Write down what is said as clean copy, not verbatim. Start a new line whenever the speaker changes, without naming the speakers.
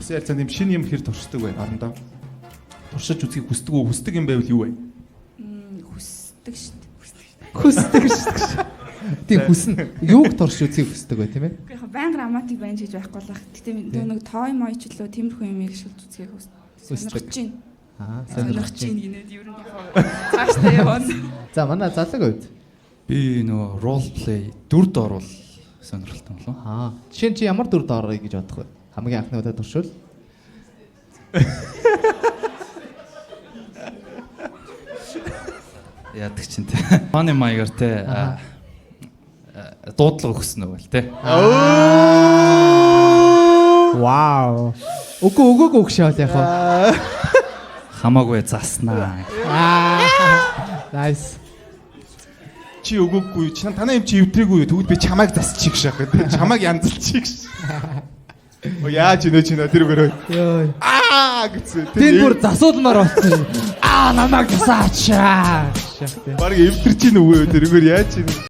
Үхсэн ялцаанд юм шинэ юм хэр туршдаг вэ? Орондоо. Туршиж үзхийг хүсдэг үү? Хүсдэг юм байвал юу вэ?
Хүсдэг шүү дээ.
Хүсдэг шүү. Тийм хүснэ. Юуг турш үзхийг хүсдэг бай тийм ээ?
Яг байнга романтик байна гэж байхгүй л ах. Гэтэ нэг той мой ч лөө тиймэрхүү юм их шилж үзхийг хүсдэг чинь. Сонирхож чинь гинэд ер нь яг цаашдаа явна.
За манай залаг үед.
Би нөгөө рол плей дүрд орвол сонирхолтой болов.
Жишээ нь чи ямар дүрд орё гэж бодох вэ? Хамгийн анхны удаа туршвал.
Яадаг чинь те. Фаны маягаар те дуудлага өгсөн үү те.
Вау. Өгөөг өгшөөл яг хаа.
Хамаагүй заснаа.
Nice.
Чи өгөөгүй чи танаа юм чи эвдрээгүй тэгвэл би чамайг засчих шах гэдэг. Чамайг янзалчих ш. Оо яаж инөө чи тэр өгөрөө.
Йой.
Гэсэн.
Тэн бүр засуулмаар болсон. Намайг засаач.
Бараг эвдэрч ийн үгүй тэр өгөр яаж чи